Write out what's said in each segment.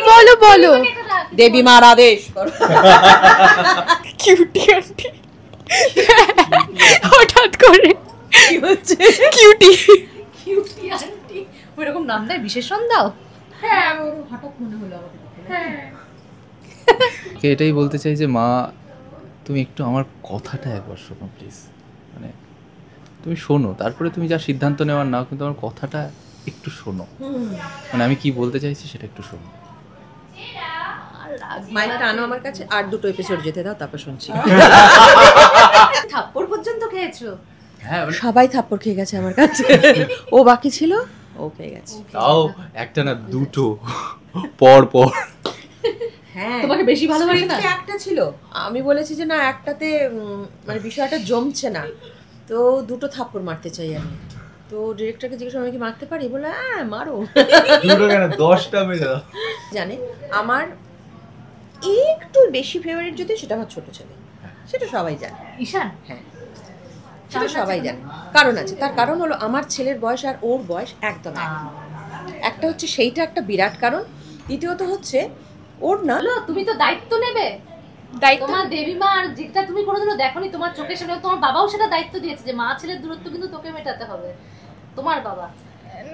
বলো বলো। দেবী মার আদেশ করো। কিউটি আন্টি হঠাৎ করে কি হচ্ছে? কিউটি কিউটি আন্টি ওইরকম নাম দেয়, বিশেষণ দাও? হ্যাঁ, ওর হঠাৎ মনে হলো আমাদের। হ্যাঁ, এটাই বলতে চাই যে মা, তুমি একটু আমার কথাটা একবার শোনো প্লিজ। মানে তুমি শোনো, তারপরে তুমি যা সিদ্ধান্ত নেওয়ার নাও, কিন্তু আমার কথাটা একটু শোনো। মানে আমি কি বলতে চাইছি সেটা একটু শোনো। মাইকটা আনো আমার কাছে, আর দুটো এপিসোড যেতে দাও, তারপর শুনছি। থাপ্পড় পর্যন্ত খেয়েছো? হ্যাঁ, সবাই থাপ্পড় খেয়ে গেছে আমার কাছে। ও বাকি ছিল, ও পেয়ে গেছে। তাও একটা না দুটো পর পর। হ্যাঁ, তোমাকে বেশি ভালোবাসে না? একটা ছিল, আমি বলেছি যে না একটাতে মানে বিষয়টা জমছে না, তো দুটো থাপ্পড় মারতে চাই আমি। তো ডিরেক্টরকে জিজ্ঞেস আমি কি মারতে পারি, বলে হ্যাঁ মারো। দুটো কেন 10টা মেরে দাও। জানে আমার একটু বেশি ফেভারিট যদি, সেটা আমার ছোট ছেলে, সেটা সবাই জানে। ঈশান? হ্যাঁ, সেটা সবাই জানে। কারণ আছে, তার কারণ হলো আমার ছেলের বয়স আর ওর বয়স একদম এক। একটা হচ্ছে সেইটা একটা বিরাট কারণ, দ্বিতীয়ত হচ্ছে ওর না, তুমি তো দায়িত্ব নেবে, তোমার দেবী মা, আর যেটা তুমি কোনোদিনও দেখোনি তোমার চোখের সামনে, তোমার বাবাও সেটা দায়িত্ব দিয়েছে যে মা ছেলের দূরত্ব কিন্তু তোকে মেটাতে হবে। তোমার বাবা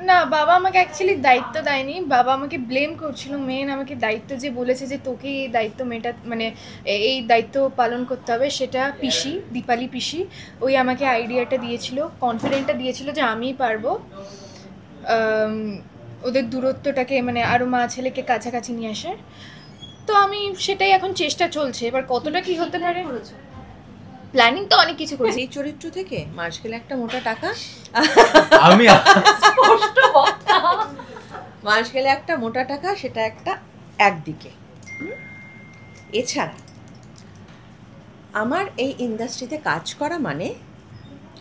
না, বাবা আমাকে অ্যাকচুয়ালি দায়িত্ব দেয়নি, বাবা আমাকে ব্লেম করছিল। মেন আমাকে দায়িত্ব যে বলেছে যে তোকে এই দায়িত্ব মানে এই দায়িত্ব পালন করতে হবে, সেটা পিসি, দীপালি পিসি, ওই আমাকে আইডিয়াটা দিয়েছিল, কনফিডেন্টটা দিয়েছিল যে আমিই পারবো ওদের দূরত্বটাকে মানে আরও মা ছেলেকে কাছাকাছি নিয়ে আসে। তো আমি সেটাই এখন চেষ্টা চলছে, এবার কতটা কি হতে পারে প্ল্যানিং তো অনেক কিছু করেছি। এই চরিত্র থেকে মাস গেলে একটা মোটা টাকা, আমি স্পষ্ট বক্তা, মাস গেলে একটা মোটা টাকা, সেটা একটা একদিকে। এছাড়া আমার এই ইন্ডাস্ট্রিতে কাজ করা মানে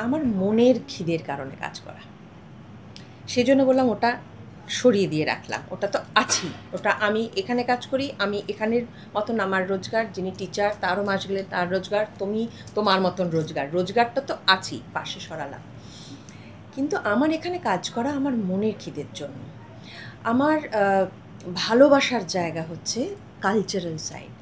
আমার মনের খিদের কারণে কাজ করা, সেজন্য বললাম ওটা সরিয়ে দিয়ে রাখলাম। ওটা তো আছেই, ওটা আমি এখানে কাজ করি, আমি এখানের মতন আমার রোজগার, যিনি টিচার তারও মাস গেলে তার রোজগার, তুমি তোমার মতন রোজগারটা তো আছেই, পাশে সরালাম। কিন্তু আমার এখানে কাজ করা আমার মনের খিদের জন্য। আমার ভালোবাসার জায়গা হচ্ছে কালচারাল সাইড।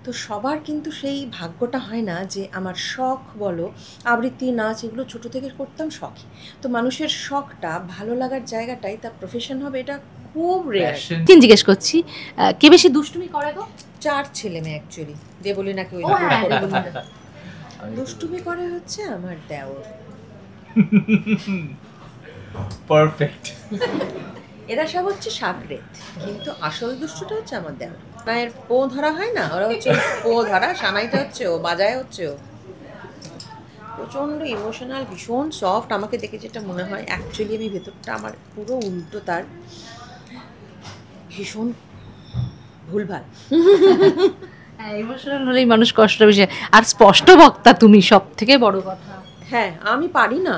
তো সবার কিন্তু সেই ভাগ্যটা হয় না যে আমার শখ বলো, আবৃত্তি, নাচ, এগুলো ছোটো থেকে করতাম শখে। তো মানুষের শখটা ভালো লাগার জায়গাটাই তার প্রফেশন হবে, এটা খুব রেয়ার। জিজ্ঞেস করছি, কে বেশি দুষ্টুমি করে গো? 4 ছেলে মেয়ে অ্যাকচুয়ালি, দেবলি নাকি ওই দুষ্টুমি করে হচ্ছে আমার দেওর। পারফেক্ট। এরা সব হচ্ছে সাকরেত, কিন্তু আসল দুষ্টুটা হচ্ছে আমার দেওর। মায়ের পো ধরা হয় না, ওরা হচ্ছে পো ধরা, সানাইটা হচ্ছে ও, বাজায় হচ্ছে ও। প্রচণ্ড ইমোশনাল, ভীষণ সফট। আমাকে দেখে যেটা মনে হয় অ্যাকচুয়ালি আমি ভেতরটা আমার পুরো উল্টো, তার ভীষণ ভুলভাল। ইমোশনাল হলেই মানুষ কষ্ট বেশি, আর স্পষ্ট বক্তা তুমি, সব থেকে বড় কথা। হ্যাঁ, আমি পারি না,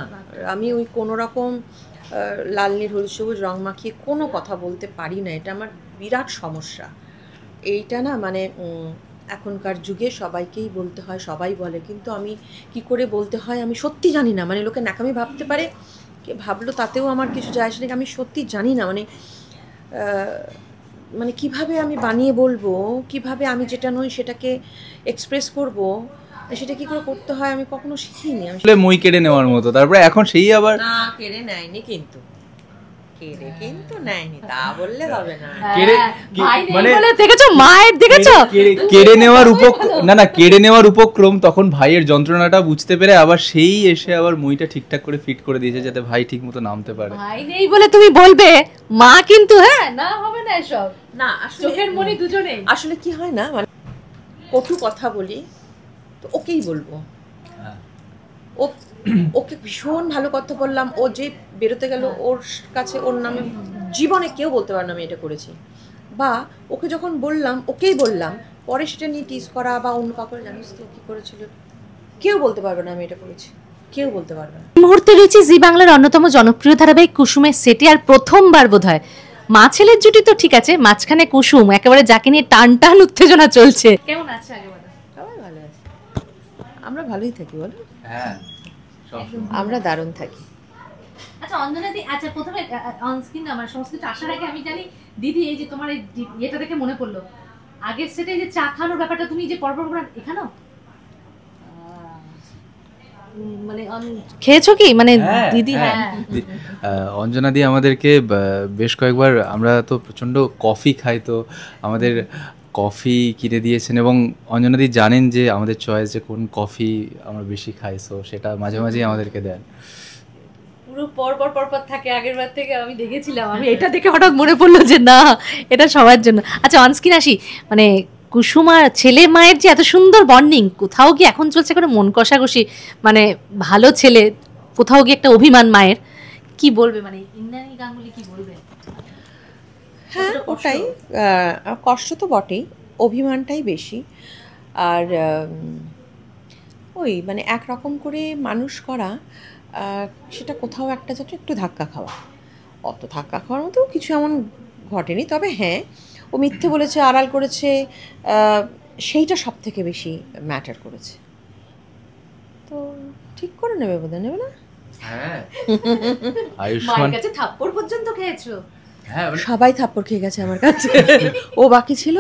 আমি ওই কোনো রকম লাল নীল হলুদ সবুজ রং মাখিয়ে কোনো কথা বলতে পারি না, এটা আমার বিরাট সমস্যা। এইটা না মানে এখনকার যুগে সবাইকেই বলতে হয়, সবাই বলে, কিন্তু আমি কি করে বলতে হয় আমি সত্যি জানি না। মানে লোকে নাকামি ভাবতে পারে, কে ভাবলো তাতেও আমার কিছু যায় আসে না, আমি সত্যি জানি না। মানে কিভাবে আমি বানিয়ে বলবো, কিভাবে আমি যেটা নই সেটাকে এক্সপ্রেস করব, সেটা কি করে করতে হয় আমি কখনো শিখিনি। আসলে মই কেড়ে নেওয়ার মতো, তারপরে এখন সেই আবার না কেড়ে নেয়নি, কিন্তু নেয়নি তা বললে হবে না। মানে দেখেছো মায়ের, দেখেছো কেড়ে নেওয়ার কেড়ে নেওয়ার উপক্রম, তখন ভাইয়ের যন্ত্রণাটা বুঝতে পেরে আবার সেই এসে আবার মইটা ঠিকঠাক করে ফিট করে দিয়েছে যাতে ভাই ঠিক মতো নামতে পারে। ভাই নেই বলে তুমি বলবে, মা কিন্তু হ্যাঁ না হবে না এসব, না চোখের মনি দুজনে। আসলে কি হয় না, মানে কটু কথা বলি তো ওকেই বলবো, ওকে ভীষণ ভালো কথা বললাম, ও যে বেরোতে গেল ওর কাছে ওর নামে জীবনে কেউ বলতে পারে না আমি এটা করেছি, বা ওকে যখন বললাম ওকেই বললাম, পরে সেটা নিয়ে টিজ করা বা অন্য কাউকে জানিস তো কী করেছিল, কেউ বলতে পারবে না আমি এটা করেছি, কেউ বলতে পারবে না। মুহূর্তে রয়েছে জি বাংলার অন্যতম জনপ্রিয় ধারাবাহিক কুসুমের সেটে, আর প্রথমবার বোধহয় মা ছেলের জুটি তো ঠিক আছে, মাঝখানে কুসুম, একেবারে যাকে নিয়ে টান টান উত্তেজনা চলছে। কেমন আছে আগে বলো? সবাই ভালো আছে, আমরা ভালোই থাকি বলো। হ্যাঁ, আমরা দারুণ থাকি। আচ্ছা অঞ্জনাদি, আচ্ছা প্রথমে অনস্ক্রিন আমার সমস্ত কিছু আসার আগে আমি জানি দিদি এই যে তোমার এই এটা দেখে মনে পড়লো আগের সেটে যে চা খানোর ব্যাপারটা তুমি যে পরপর এখানেও মানে খেয়েছো কি মানে দিদি? হ্যাঁ অঞ্জনা দি আমাদেরকে বেশ কয়েকবার, আমরা তো প্রচণ্ড কফি খাই, তো আমাদের কফি কিনে দিয়েছেন এবং অঞ্জনা দি জানেন যে আমাদের চয়েস যে কোন কফি আমরা বেশি খাই, সো সেটা মাঝে মাঝেই আমাদেরকে দেন। পুরো পরপর থাকে আগের বার থেকে আমি দেখেছিলাম, আমি এটা দেখে হঠাৎ মনে পড়লো যে না এটা সবার জন্য। আচ্ছা অনস্ক্রিন আসি, মানে কুসুম আর ছেলে মায়ের যে এত সুন্দর বন্ডিং, কোথাও কি এখন চলছে কোনো মন কষাকষি, মানে ভালো ছেলে কোথাও কি একটা অভিমান মায়ের, কি বলবে মানে ইন্দ্রাণী গাঙ্গুলি কি বলবে? হ্যাঁ ওটাই, কষ্ট তো বটেই, অভিমানটাই বেশি। আর ওই মানে একরকম করে মানুষ করা, সেটা কোথাও একটা যাতে একটু ধাক্কা খাওয়া, অত ধাক্কা খাওয়ার মতো কিছু এমন ঘটেনি। তবে হ্যাঁ ও মিথ্যে বলেছে, আড়াল করেছে, সেইটা সব থেকে বেশি ম্যাটার করেছে। তো ঠিক করে নেবে, বোধহয় নেবে না? হ্যাঁ মায়ের কাছে থাপ্পড় পর্যন্ত খেয়েছো? হ্যাঁ সবাই থাপ্পড় খেয়ে গেছে আমার কাছে, ও বাকি ছিল,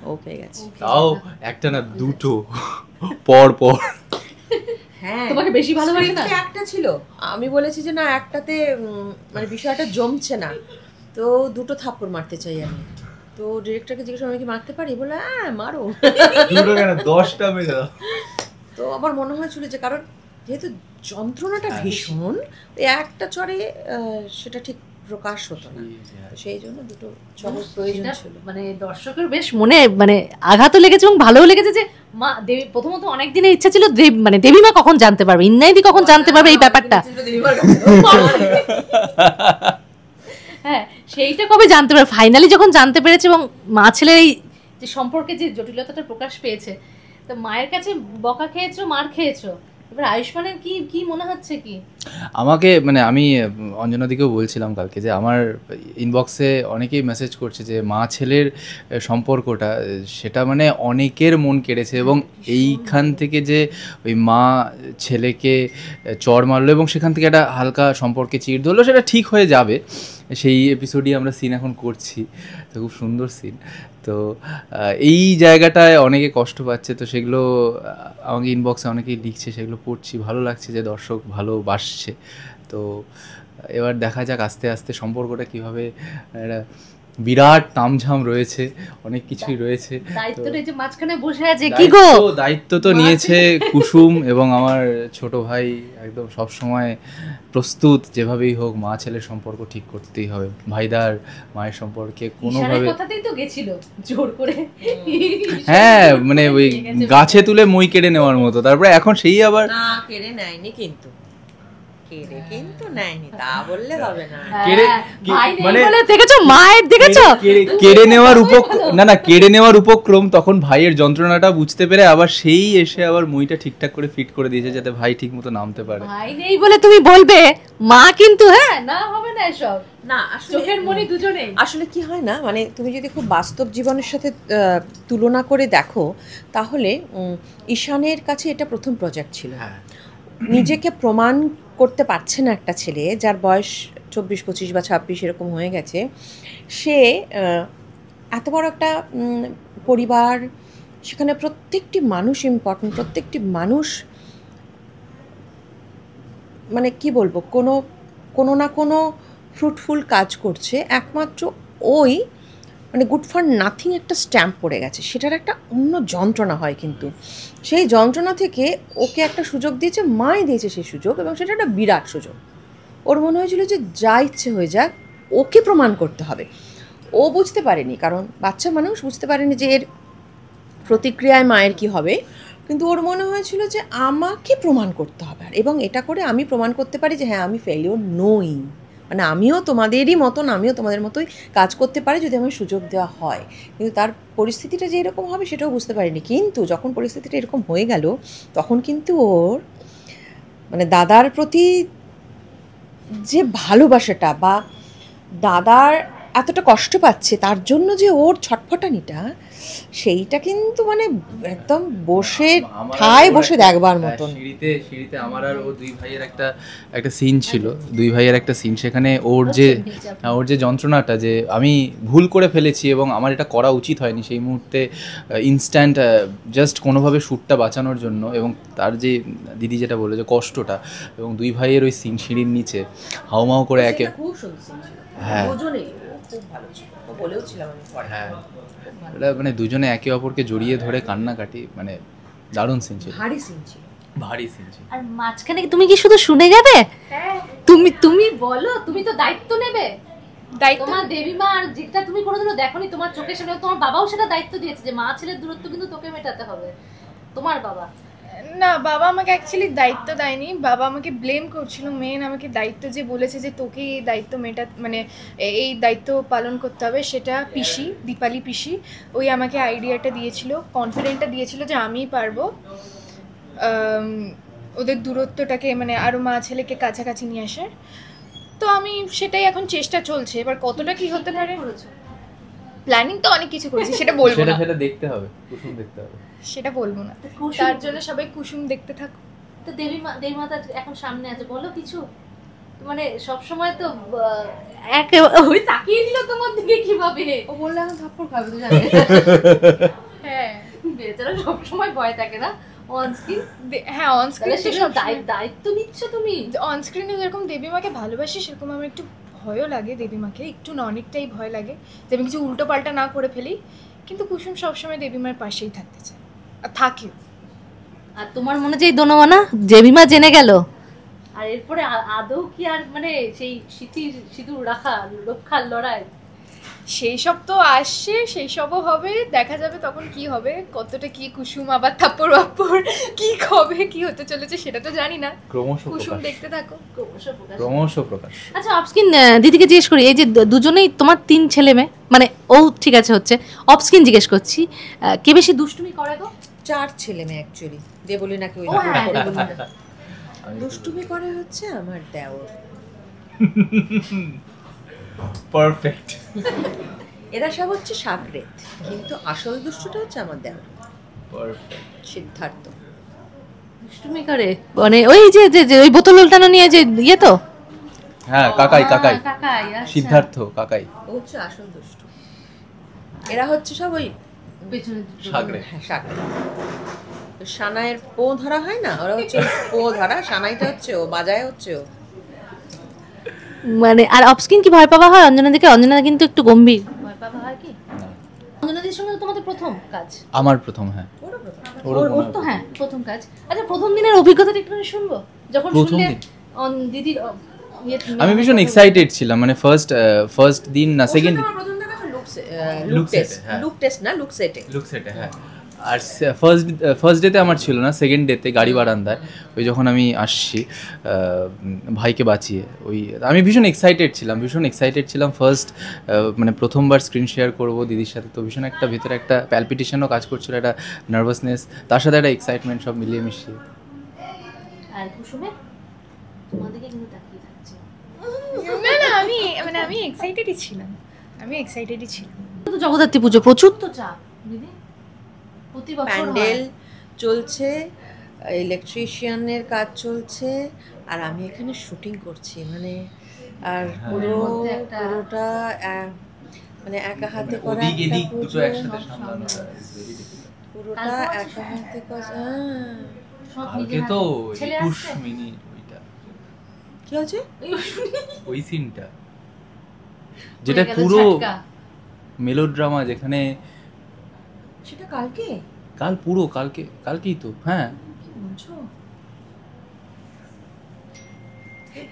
ও খেয়ে গেছে। তাও একটা না দুটো পর পর। হ্যাঁ তোমাকে বেশি ভালোবাসে না? একটা ছিল, আমি বলেছি যে না একটাতে মানে বিষয়টা জমছে না, তো দুটো থাপ্পড় মারতে চাই আমি। তো ডিরেক্টরকে জিজ্ঞেস আমি কি মারতে পারি, বলে হ্যাঁ মারো। দুটো কেন 10টা মেরে দাও। তো আমার মনে হয়েছিল যে কারণ যেহেতু যন্ত্রণাটা ভীষণ, ওই একটা চড়ে সেটা ঠিক প্রকাশ হতো না, সেই জন্য দুটো চড়ের প্রয়োজন ছিল। মানে দর্শকের বেশ মনে মানে আঘাতও লেগেছে এবং ভালোও লেগেছে যে মা দেবী, প্রথমত অনেক দিনের ইচ্ছা ছিল মানে দেবীমা কখন জানতে পারবে, ইন্নাইদি কখন জানতে পারবে এই ব্যাপারটা, হ্যাঁ সেইটা কবে জানতে পারবে, ফাইনালি যখন জানতে পেরেছে এবং মা ছেলের এই যে সম্পর্কে যে জটিলতাটা প্রকাশ পেয়েছে, তো মায়ের কাছে বকা খেয়েছো, মার খেয়েছো, এবার আয়ুষ্মানের কি কি মনে হচ্ছে কি? আমাকে মানে আমি অঞ্জনাদিকেও বলছিলাম কালকে যে আমার ইনবক্সে অনেকেই মেসেজ করছে যে মা ছেলের সম্পর্কটা সেটা মানে অনেকের মন কেড়েছে, এবং এইখান থেকে যে ওই মা ছেলেকে চড় মারলো এবং সেখান থেকে একটা হালকা সম্পর্কে চিড় ধরলো, সেটা ঠিক হয়ে যাবে। সেই এপিসোডই আমরা সিন এখন করছি, তো খুব সুন্দর সিন। তো এই জায়গাটায় অনেকে কষ্ট পাচ্ছে, তো সেগুলো আমাকে ইনবক্সে অনেকেই লিখছে, সেগুলো পড়ছি, ভালো লাগছে যে দর্শক ভালোবাসছে। তো এবার দেখা যাক আস্তে আস্তে সম্পর্কটা কীভাবে, একটা বিরাট তামঝাম রয়েছে, অনেক কিছুই রয়েছে। দায়িত্বটা যে মাঝখানে বসে আছে কি গো, দায়িত্ব তো নিয়েছে কুসুম এবং আমার ছোট ভাই একদম সব সময় প্রস্তুত, যেভাবেই হোক মা ছেলের সম্পর্ক ঠিক করতেই হবে। ভাইদার মায়ের সম্পর্কে কোনোভাবে কথাতেই তো গেছিল জোর করে, হ্যাঁ মানে ওই গাছে তুলে মই কেড়ে নেওয়ার মতো, তারপরে এখন সেই আবার না কেড়ে নেয়নি, কিন্তু কেড়ে কিন্তু নেয়নি তা বললে হবে না। মানে দেখেছো মায়ের, দেখেছো কেড়ে নেওয়ার না কেড়ে নেওয়ার উপক্রম, তখন ভাইয়ের যন্ত্রণাটা বুঝতে পেরে আবার সেই এসে আবার মুইটা ঠিকঠাক করে ফিট করে দিয়েছে যাতে ভাই ঠিক মতো নামতে পারে। ভাই নেই বলে তুমি বলবে, মা কিন্তু হ্যাঁ না হবে না এসব, না চোখের মনি দুজনেই। আসলে কি হয় না, মানে তুমি যদি খুব বাস্তব জীবনের সাথে তুলনা করে দেখো, তাহলে ঈশানের কাছে এটা প্রথম প্রজেক্ট ছিল। নিজেকে প্রমাণ করতে পারছে না একটা ছেলে যার বয়স 24, 25 বা 26 এরকম হয়ে গেছে, সে এত বড় একটা পরিবার, সেখানে প্রত্যেকটি মানুষ ইম্পর্টেন্ট, প্রত্যেকটি মানুষ মানে কি বলবো, কোনো না কোনো ফ্রুটফুল কাজ করছে, একমাত্র ওই মানে গুড ফর নাথিং একটা স্ট্যাম্প পড়ে গেছে, সেটার একটা অন্য যন্ত্রণা হয়। কিন্তু সেই যন্ত্রণা থেকে ওকে একটা সুযোগ দিয়েছে, মাই দিয়েছে সেই সুযোগ, এবং সেটা একটা বিরাট সুযোগ। ওর মনে হয়েছিল যে যা ইচ্ছে হয়ে যাক, ওকে প্রমাণ করতে হবে। ও বুঝতে পারেনি, কারণ বাচ্চা মানুষ বুঝতে পারেনি যে এর প্রতিক্রিয়ায় মায়ের কি হবে, কিন্তু ওর মনে হয়েছিল যে আমাকে প্রমাণ করতে হবে, এবং এটা করে আমি প্রমাণ করতে পারি যে হ্যাঁ আমি ফেলিওর নই, মানে আমিও তোমাদেরই মতন, আমিও তোমাদের মতোই কাজ করতে পারি যদি আমার সুযোগ দেওয়া হয়। কিন্তু তার পরিস্থিতিটা যে এরকম হবে সেটাও বুঝতে পারিনি, কিন্তু যখন পরিস্থিতিটা এরকম হয়ে গেল তখন কিন্তু ওর মানে দাদার প্রতি যে ভালোবাসাটা, বা দাদার এতটা কষ্ট পাচ্ছে তার জন্য যে ওর ছটফটানিটা, সেইটা কিন্তু মানে একদম বসে ঠায় বসে দেখবার মতন। সিঁড়িতে আমার আর ও দুই ভাইয়ের একটা সিন ছিল, দুই ভাইয়ের একটা সিন, সেখানে ওর যে যন্ত্রণাটা, যে আমি ভুল করে ফেলেছি এবং আমার এটা করা উচিত হয়নি, সেই মুহূর্তে ইনস্ট্যান্ট জাস্ট কোনোভাবে শ্যুটটা বাঁচানোর জন্য, এবং তার যে দিদি যেটা বললো যে কষ্টটা, এবং দুই ভাইয়ের ওই সিঁড়ির নিচে হাউমাউ করে একে, খুব সুন্দর সিন ছিল, হ্যাঁ দুজনেই খুব ভালো ছিল, ও বলেও ছিলাম আমি পরে। হ্যাঁ, এটা মানে দুজনে একে অপরকে জড়িয়ে ধরে কান্নাকাটি, মানে দারুণ সিন ছিল, ভারী সিন ছিল, ভারী সিন ছিল। আর মাঝখানে তুমি কি শুধু শুনে যাবে? হ্যাঁ, তুমি বলো, তুমি তো দায়িত্ব নেবে। দায়িত্ব তোমার দেবীমা, আর যেটা তুমি কোনোদিনও দেখোনি তোমার চোখের সামনে, তোমার বাবাও সেটা দায়িত্ব দিয়েছে যে মা ছেলের দূরত্ব কিন্তু তোকে মেটাতে হবে। তোমার বাবা না, বাবা আমাকে অ্যাকচুয়ালি দায়িত্ব দেয়নি, বাবা আমাকে ব্লেম করছিল। মেন আমাকে দায়িত্ব যে বলেছে যে তোকে এই দায়িত্ব মানে এই দায়িত্ব পালন করতে হবে, সেটা পিসি, দীপালি পিসি, ওই আমাকে আইডিয়াটা দিয়েছিল, কনফিডেন্টটা দিয়েছিল যে আমিই পারবো ওদের দূরত্বটাকে মানে আরও মা ছেলেকে কাছাকাছি নিয়ে আসে। তো আমি সেটাই এখন চেষ্টা চলছে, এবার কতটা কি হতে পারে। প্ল্যানিং তো অনেক কিছু করেছি, সেটা বলবো না, সেটা দেখতে হবে, কুসুম দেখতে হবে, সেটা বলবো না। তার জন্য সবাই কুসুম দেখতে থাকো। তো দেবীমাতা এখন সামনে আছে, বলো কিছু। মানে সব সময় তো ওই তাকিয়ে দিল তোমার দিকে কিভাবে, ও বললে এখন থাপ্পড় খাবে তো জানে। হ্যাঁ, বেচারা সব সময় ভয় থাকে না অন স্ক্রিন। হ্যাঁ, অন স্ক্রিন সব দায়িত্ব নিচ্ছ তুমি। অন স্ক্রিনে যেরকম দেবীমাকে ভালোবাসি, সেরকম আমার একটু ভয়ও লাগে দেবীমাকে, একটু না অনেকটাই ভয় লাগে যে আমি কিছু উল্টো পাল্টা না করে ফেলি। কিন্তু কুসুম সবসময় দেবীমার পাশেই থাকতে চায়, আর থাকেও। আর তোমার মনে যে দোনোয়ানা দেবীমা জেনে গেল, আর এরপরে আদৌ কি আর মানে সেই সিঁদুর রক্ষার লড়াই, সেই সব তো আসছে, সেই সবও হবে, দেখা যাবে তখন কি হবে, কতটা কি কুসুম আবার থাপ্পড় বাপ্পড় কি হবে, কি হতে চলেছে সেটা তো জানি না। কুসুম দেখতে থাকো, ক্রমশ প্রকাশ। আচ্ছা, অফস্ক্রিন দিদিকে জিজ্ঞেস করি, এই যে দুজনেই তোমার 3 ছেলে মেয়ে, মানে ও ঠিক আছে হচ্ছে, অফস্ক্রিন জিজ্ঞেস করছি, কে বেশি দুষ্টুমি করে গো? 4 ছেলে মেয়ে অ্যাকচুয়ালি, দেবলি নাকি ওই দুষ্টুমি করে হচ্ছে আমার দেওর। পারফেক্ট। এরা সব হচ্ছে সাকরেত, কিন্তু আসল দুষ্টুটা হচ্ছে আমার দেওর পারফেক্ট সিদ্ধার্থ। দুষ্টুমি করে মানে ওই যে ওই বোতল উল্টানো নিয়ে যে ইয়ে তো, হ্যাঁ, কাকাই আচ্ছা। সিদ্ধার্থ কাকাই, ও হচ্ছে আসল দুষ্টু। এরা হচ্ছে সব ওই পেছনে সাগরে। হ্যাঁ, সাকরেত। সানাইয়ের পো ধরা হয় না, ওরা হচ্ছে পো ধরা, সানাইটা হচ্ছে ও, বাজায় হচ্ছে ও। মানে আর অফস্ক্রিন কি ভয় পাওয়া হয় অঞ্জনা দিকে? অঞ্জনা কিন্তু একটু গম্ভীর, ভয় পাওয়া হয় কি? অঞ্জনা দির সঙ্গে তোমাদের প্রথম কাজ? আমার প্রথম, হ্যাঁ। ওর তো হ্যাঁ প্রথম কাজ। আচ্ছা, প্রথম দিনের অভিজ্ঞতাটা একটু শুনবো, যখন শুনলে দিদির। আমি ভীষণ এক্সাইটেড ছিলাম, মানে ফার্স্ট দিন না, সেকেন্ড দিন প্রথম দেখা লুক টেস্ট, লুক সেটে, হ্যাঁ। আর ফার্স্ট ডেতে আমার ছিল না, সেকেন্ড ডেতে গাড়ি বারান্দায় ওই যখন আমি আসছি ভাইকে বাঁচিয়ে, ওই আমি ভীষণ এক্সাইটেড ছিলাম ফার্স্ট, মানে প্রথমবার স্ক্রিন শেয়ার করবো দিদির সাথে, তো ভীষণ একটা ভিতরে একটা প্যালপিটেশনও কাজ করছিল, একটা নার্ভাসনেস, তার সাথে একটা এক্সাইটমেন্ট, সব মিলিয়ে মিশিয়ে। আর কুসুমে তোমাদেরকে কিন্তু তাকিয়ে থাকছে। না, আমি এক্সাইটেডই ছিলাম, তো জগদ্ধাত্রী পুজো, প্রচুর তো চাপ দিদি, প্রতি বছর প্যান্ডেল চলছে, ইলেকট্রিশিয়ানের কাজ চলছে, আর আমি এখানে শুটিং করছি, মানে আর পুরোটা মানে একা হাতে করা একটা পুজো, পুরোটা একা হাতে করা। কালকে তো 21 মিনিট ওইটা কি আছে ওই সিনটা, যেটা পুরো মেলোড্রামা, যেখানে সেটা কালকেই তো, হ্যাঁ।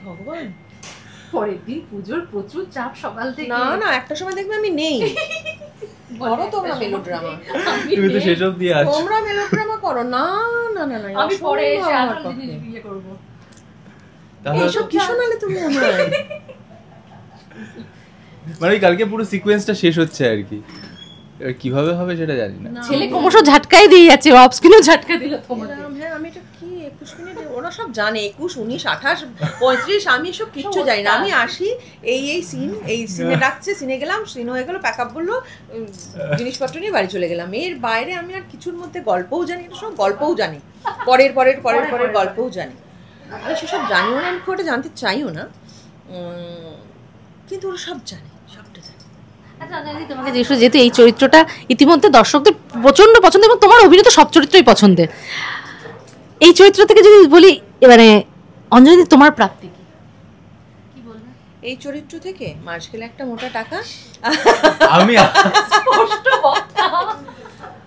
ভগবান, পরের দিন পুজোর প্রচুর চাপ সকাল থেকে। না একটা সময় দেখবে আমি নেই, করো তোমরা মেলোড্রামা, তুমি তো সেসব দিয়ে আছো, তোমরা মেলোড্রামা করো। না আমি পরে এসে আসল জিনিস বিয়ে করব, এইসব কি শোনালে তুমি আমার। মানে কালকে পুরো সিকোয়েন্সটা শেষ হচ্ছে আর কি, এবার কিভাবে হবে সেটা জানি না। ছেলে ক্রমশ ঝাটকাই দিয়ে যাচ্ছে, অফ স্ক্রিনও ঝাটকা দিল তোমাকে। হ্যাঁ, আমি এটা কি 21 মিনিট ওরা সব জানে, 21, 19, 28, 35, আমি সব কিচ্ছু জানি না। আমি আসি, এই সিনে ডাকছে, সিনে গেলাম, সিন হয়ে গেলো, প্যাক আপ বললো, জিনিসপত্র নিয়ে বাড়ি চলে গেলাম। এর বাইরে আমি আর কিছুর মধ্যে গল্পও জানি, এটা সব গল্পও জানি, পরের গল্পও জানি। আমি সেসব জানিও না, আমি খুব একটা জানতে চাইও না, কিন্তু ওরা সব জানে, সবটা জানে। আচ্ছা তোমাকে যেহেতু এই চরিত্রটা ইতিমধ্যে দর্শকদের প্রচন্ড পছন্দ এবং তোমার অভিনীত সব চরিত্রই পছন্দের, এই চরিত্র থেকে যদি বলি এবারে অঞ্জলি তোমার প্রাপ্তি কি বলবে? এই চরিত্র থেকে মাস গেলে একটা মোটা টাকা, আমি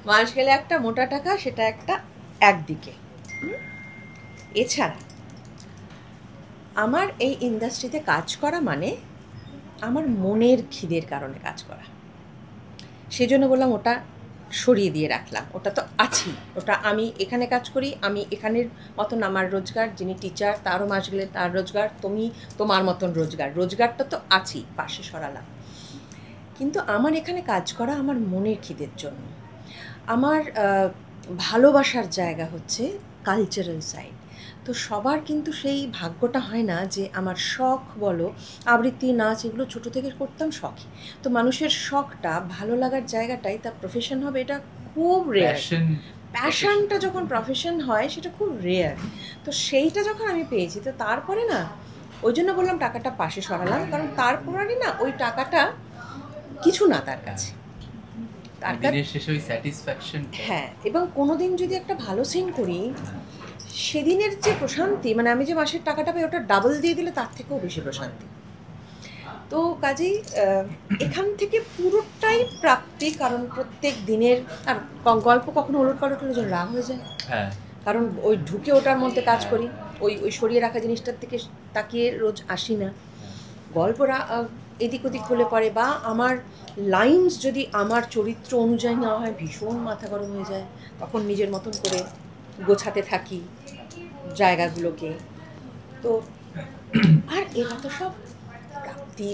মাস গেলে একটা মোটা টাকা, সেটা একটা একদিকে। এছাড়া আমার এই ইন্ডাস্ট্রিতে কাজ করা মানে আমার মনের খিদের কারণে কাজ করা, সেজন্য বললাম ওটা সরিয়ে দিয়ে রাখলাম। ওটা তো আছেই, ওটা আমি এখানে কাজ করি, আমি এখানের মতন আমার রোজগার, যিনি টিচার তারও মাস গেলে তার রোজগার, তুমি তোমার মতন রোজগারটা তো আছেই, পাশে সরালাম। কিন্তু আমার এখানে কাজ করা আমার মনের খিদের জন্য। আমার ভালোবাসার জায়গা হচ্ছে কালচারাল সাইড। তো সবার কিন্তু সেই ভাগ্যটা হয় না যে আমার শখ বলো, আবৃত্তি, নাচ, এগুলো ছোটো থেকে করতাম শখই। তো মানুষের শখটা ভালো লাগার জায়গাটাই তার প্রফেশন হবে, এটা খুব রেয়ার। প্যাশনটা যখন প্রফেশন হয় সেটা খুব রেয়ার। তো সেইটা যখন আমি পেয়েছি, তো তারপরে না, ওই জন্য বললাম টাকাটা পাশে সরালাম, কারণ তারপরে না ওই টাকাটা কিছু না তার কাছে, তার কাছে শেষে ওই স্যাটিসফ্যাকশন। হ্যাঁ, এবং কোনোদিন যদি একটা ভালো সিন করি, সেদিনের যে প্রশান্তি, মানে আমি যে মাসের টাকাটা পাই ওটা ডাবল দিয়ে দিলে তার থেকেও বেশি প্রশান্তি। তো কাজেই এখান থেকে পুরোটাই প্রাপ্তি, কারণ প্রত্যেক দিনের, আর গল্প কখনো ওলট পালট হলে যেন রাগ হয়ে যায়, কারণ ওই ঢুকে ওটার মধ্যে কাজ করি, ওই সরিয়ে রাখা জিনিসটার থেকে তাকিয়ে রোজ আসি না। গল্পরা এদিক ওদিক হলে পরে, বা আমার লাইনস যদি আমার চরিত্র অনুযায়ী না হয়, ভীষণ মাথা গরম হয়ে যায়, তখন নিজের মতন করে গোছাতে থাকি জায়গাগুলোকে। তো আর এটা তো সব প্রাপ্তি,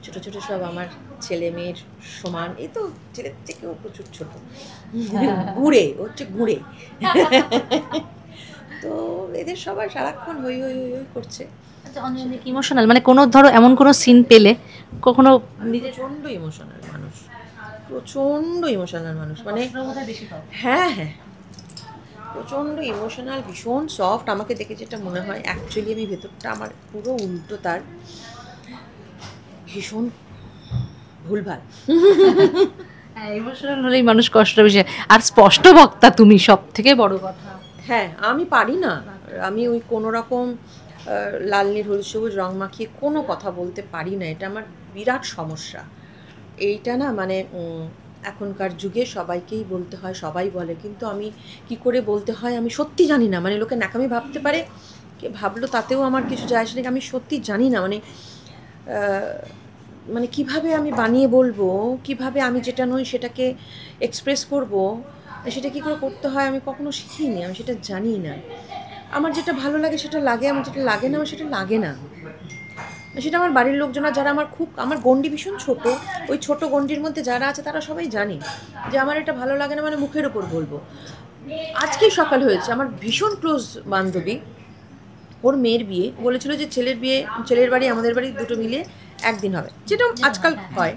ছোটো ছোটো সব আমার ছেলে মেয়ের সমান, এই তো ছেলের থেকেও প্রচুর ছোট, গুঁড়ে হচ্ছে গুঁড়ে। তো এদের সবাই সারাক্ষণ হই হই হই হই করছে। আচ্ছা অঞ্জলি ইমোশনাল, মানে কোনো ধরো এমন কোনো সিন পেলে কখনো প্রচণ্ড ইমোশনাল মানুষ, প্রচণ্ড ইমোশনাল মানুষ, মানে হ্যাঁ হ্যাঁ প্রচণ্ড ইমোশনাল, ভীষণ সফট। আমাকে দেখে যেটা মনে হয় অ্যাকচুয়ালি আমি ভেতরটা আমার পুরো উল্টো, তার ভীষণ ভুলভাল। হ্যাঁ ইমোশনাল হলেই মানুষ কষ্ট বেশি। আর স্পষ্ট বক্তা তুমি, সব থেকে বড় কথা। হ্যাঁ, আমি পারি না, আমি ওই কোনো রকম লাল নীল হলুদ সবুজ রং মাখিয়ে কোনো কথা বলতে পারি না, এটা আমার বিরাট সমস্যা। এইটা না মানে এখনকার যুগে সবাইকেই বলতে হয়, সবাই বলে, কিন্তু আমি কি করে বলতে হয় আমি সত্যি জানি না। মানে লোকে ন্যাকামি ভাবতে পারে, কে ভাবলো তাতেও আমার কিছু যায় আসে না, আমি সত্যি জানি না। মানে কিভাবে আমি বানিয়ে বলবো, কিভাবে আমি যেটা নই সেটাকে এক্সপ্রেস করব, সেটা কী করে করতে হয় আমি কখনো শিখিনি, আমি সেটা জানি না। আমার যেটা ভালো লাগে সেটা লাগে, আমার যেটা লাগে না আমার সেটা লাগে না। সেটা আমার বাড়ির লোকজনা, যারা আমার গণ্ডি ভীষণ ছোট, ওই ছোট গণ্ডির মধ্যে যারা আছে তারা সবাই জানে যে আমার এটা ভালো লাগে না, মানে মুখের ওপর বলবো। আজকেই সকাল হয়েছে, আমার ভীষণ ক্লোজ বান্ধবী, ওর মেয়ের বিয়ে, বলেছিল যে ছেলের বাড়ি আমাদের বাড়ি দুটো মিলে একদিন হবে, যেটা আজকাল হয়।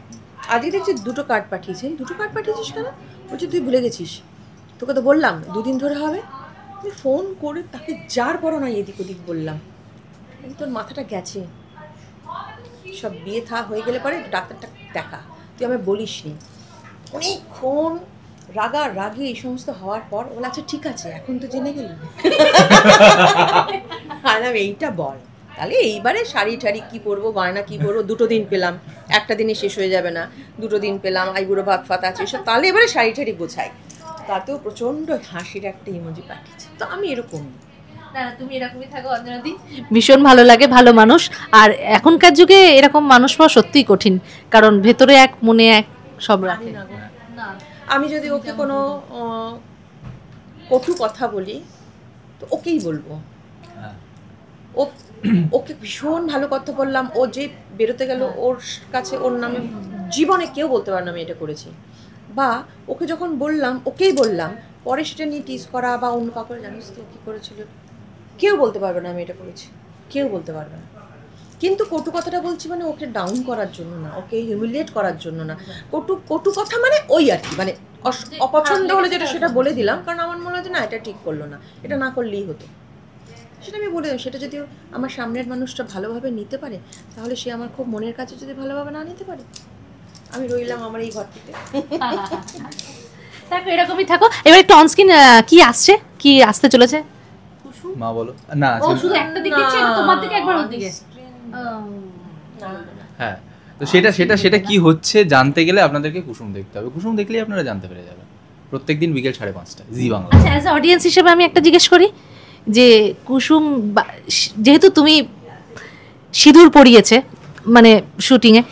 আজকে দেখছি 2টো কার্ড পাঠিয়েছেন। 2টো কার্ড পাঠিয়েছিস কেন? বলছি তুই ভুলে গেছিস, তোকে তো বললাম 2 দিন ধরে হবে। আমি ফোন করে তাকে যার বড় না এদিক ওদিক বললাম, তোর মাথাটা গেছে, সব বিয়ে হয়ে গেলে পরে ডাক্তারটা দেখা, তুই আমায় বলিস নি। অনেকক্ষণ রাগে এই সমস্ত হওয়ার পর বলে আচ্ছা ঠিক আছে, এখন তো জেনে গেলি, এইটা বল, তাহলে এইবারে শাড়ি ঠাড়ি কী পরবো, গয়না কী পরবো, 2টো দিন পেলাম, একটা দিনে শেষ হয়ে যাবে না, 2টো দিন পেলাম, আইবুড়ো ভাত ফাত আছে এসব, তাহলে এবারে শাড়ি ঠাড়ি গোছাই। তাতেও প্রচণ্ড হাসির একটা ইমোজি পাঠিয়েছে। তো আমি এরকম না, তুমি এরকমই থাকো অঞ্জনাদি, ভীষণ ভালো লাগে, ভালো মানুষ। আর এখনকার যুগে এরকম মানুষ পাওয়া সত্যিই কঠিন, কারণ ভেতরে এক মনে এক সব রাখে। আমি যদি ওকে কোনো কটু কথা বলি তো ওকেই বলবো, ওকে ভীষণ ভালো কথা বললাম, ও যে বেরোতে গেল ওর কাছে ওর নামে জীবনে কেউ বলতে পারে না আমি এটা করেছি। বা ওকে যখন বললাম, ওকেই বললাম পরে সেটা নিয়ে টিজ করা বা অন্য কাউকে জানিস তো কী করেছিল, কেউ বলতে পারবে না আমি এটা করেছি, কেউ বলতে পারবে না। কিন্তু কটু কথাটা বলছি মানে ওকে ডাউন করার জন্য না, ওকে হিউমিলিয়েট করার জন্য না। কটু কথা মানে ওই আর কি, মানে অপছন্দ হলে যেটা সেটা বলে দিলাম, কারণ আমার মনে হয় যে না এটা ঠিক করলো না, এটা না করলেই হতো, সেটা আমি বলে দিলাম। সেটা যদি আমার সামনের মানুষটা ভালোভাবে নিতে পারে, তাহলে সে আমার খুব মনের কাছে যদি ভালোভাবে না নিতে পারে, আমি রইলাম আমার এই ঘরটিতে। থাকো, এরকমই থাকো। এবার একটু অনস্ক্রিন কি আসছে, কি আসতে চলেছে? মা বলো না। ও শুধু একটা দিক দিচ্ছে, তোমার দিকে একবার ওর দিকে। হ্যাঁ, তো সেটা কি হচ্ছে জানতে গেলে আপনাদেরকে কুসুম দেখতে হবে। কুসুম দেখলেই আপনারা জানতে পেরে যাবেন। প্রত্যেকদিন বিকেল 5:30 জি বাংলা। আচ্ছা, অ্যাজ এ অডিয়েন্স হিসেবে আমি একটা জিজ্ঞেস করি যে কুসুম যেহেতু তুমি সিঁদুর পরিয়েছে মানে শুটিংয়ে,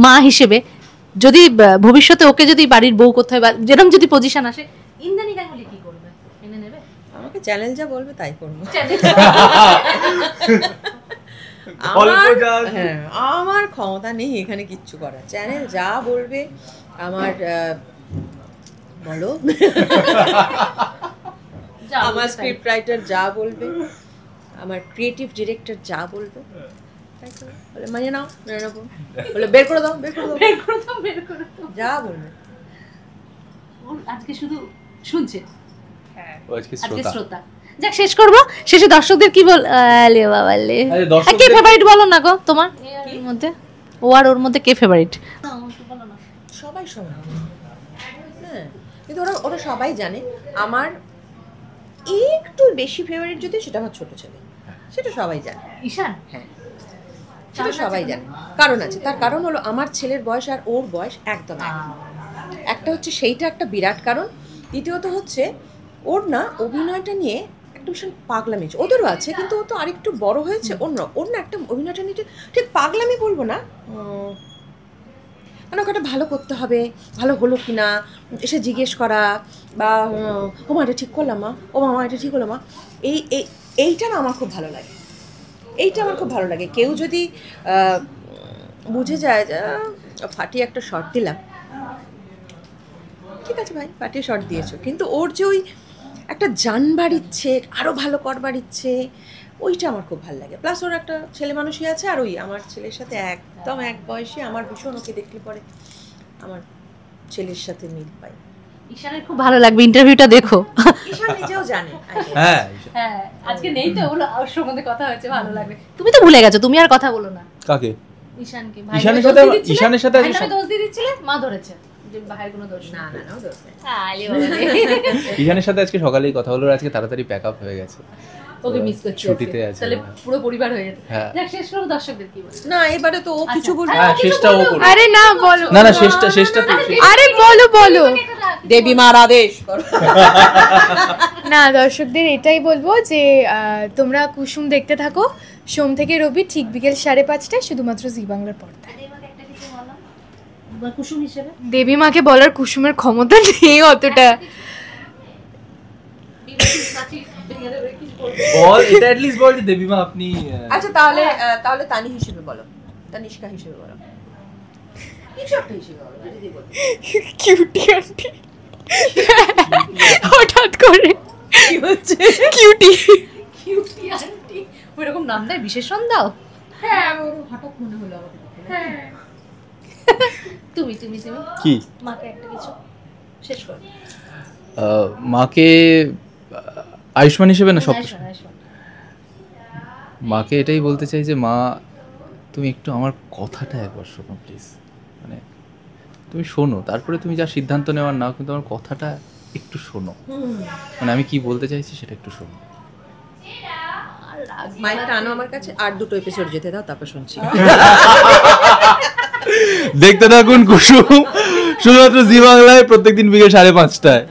মা হিসেবে যদি ভবিষ্যতে ওকে যদি বাড়ির বউ করতে হয় বা যেরকম যদি পজিশন আসে, ইন্দ্রাণী গাঙ্গুলি কি করবে? মেনে নেবে? আমাকে চ্যানেল যা বলবে তাই করবো। হ্যাঁ, আমার ক্ষমতা নেই এখানে কিচ্ছু করার। চ্যানেল যা বলবে, আমার বলো আমার স্ক্রিপ্ট রাইটার যা বলবে, আমার ক্রিয়েটিভ ডিরেক্টর যা বলবে তাই করবো। বলে মানে নাও, মেনে নেবো। বলে বের করে দাও, যা বলবে। আজকে শুধু শুনছে, আজকে আজকে শ্রোতা। শ্রোতা। যাক, শেষ করবো। শেষে দর্শকদের কি বল? আলে বাবা লে, কে ফেভারিট বলো না গো তোমার এর মধ্যে? ও আর ওর মধ্যে কে ফেভারিট? সবাই সমান। হ্যাঁ, কিন্তু ওরা সবাই জানে আমার একটু বেশি ফেভারিট যদি সেটা আমার ছোট ছেলে, সেটা সবাই জানে। ঈশান? হ্যাঁ, সেটা সবাই জানে। কারণ আছে, তার কারণ হলো আমার ছেলের বয়স আর ওর বয়স একদম এক। একটা হচ্ছে সেইটা একটা বিরাট কারণ। দ্বিতীয়ত হচ্ছে ওর না অভিনয়টা নিয়ে একটা ভীষণ পাগলামি, ওদেরও আছে কিন্তু ও তো আরেকটু বড় হয়েছে। ওর না একটা অভিনয়টা নিয়ে ঠিক পাগলামি বলবো না, মানে ওকে ভালো করতে হবে, ভালো হলো কি না এসে জিজ্ঞেস করা, বা ও মা এটা ঠিক করলাম মা, ও মামা এটা ঠিক হলো মা, এইটা না আমার খুব ভালো লাগে। এইটা আমার খুব ভালো লাগে। কেউ যদি বুঝে যায় যে ফাটিয়ে একটা শর্ট দিলাম, ঠিক আছে ভাই ফাটিয়ে শর্ট দিয়েছো, কিন্তু ওর যে ওই একটা জানবার ইচ্ছে, আরও ভালো করবার ইচ্ছে, ওইটা আমার খুব ভালো লাগে। প্লাস ওর একটা ছেলে মানুষই আছে, আর ওই আমার ছেলের সাথে একদম এক বয়সী। আমার ভীষণ ওকে দেখলে পরে আমার ছেলের সাথে মিল পাই। ঈশানের খুব ভালো লাগবে, ইন্টারভিউটা দেখো। ঈশান নিজেও জানে। হ্যাঁ, আজকে নেই তো, ওগুলো ওর সঙ্গে কথা হয়েছে, ভালো লাগবে। তুমি তো ভুলে গেছো, তুমি আর কথা বলো না। কাকে? ঈশানকে। ঈশানের সাথে দোষ দিয়ে দিচ্ছিলে, মা ধরেছে যে ভাইয়ের কোনো দোষ না। না দোষ নেই। ঈশানের সাথে আজকে সকালেই কথা হলো, আজকে তাড়াতাড়ি প্যাক আপ হয়ে গেছে, ওকে মিস করছি, ছুটিতে আছে। তাহলে পুরো পরিবার হয়ে যেত। হ্যাঁ। যাক, শেষ করব, দর্শকদের কি বলবো? না এবারে তো ও কিছু বলবে। হ্যাঁ, শেষটা ও করবে। আরে না বলো না শেষটা তো আরে বলো দেবী মার আদেশ। না, দর্শকদের এটাই বলবো যে তোমরা কুসুম দেখতে থাকো সোম থেকে রবি ঠিক বিকেল 5:30টায়, শুধুমাত্র জি বাংলার পর্দায়। কুসুম হিসেবে দেবী মাকে বলার কুসুমের ক্ষমতা নেই অতটা। বল, এটা অ্যাট লিস্ট বল যে দেবীমা আপনি। আচ্ছা তাহলে তানি হিসেবে বলো, তানিষ্কা হিসেবে বলো, কিছু একটা হিসেবে বলো, যদি বলো কিউটি আন্টি। হঠাৎ করে কি হচ্ছে? কিউটি আন্টি ওইরকম নাম দেয়, বিশেষণ দাও। হ্যাঁ, ওর হঠাৎ মনে হলো আমাকে। হ্যাঁ, তুমি কি মাকে একটা কিছু শেষ করো। মাকে আয়ুষ্মান হিসেবে না, সব মাকে এটাই বলতে চাই যে মা তুমি একটু আমার কথাটা একবার শোনো প্লিজ। মানে তুমি শোনো, তারপরে তুমি যা সিদ্ধান্ত নেওয়ার নাও, কিন্তু আমার কথাটা একটু শোনো। মানে আমি কি বলতে চাইছি সেটা একটু শোনো। মাইকটা আনো আমার কাছে, আর 2টো এপিসোড যেতে দাও, তারপর শুনছি। দেখতে থাকুন কুসুম, শুধুমাত্র জি বাংলায়, প্রত্যেকদিন বিকেল 5:30টায়।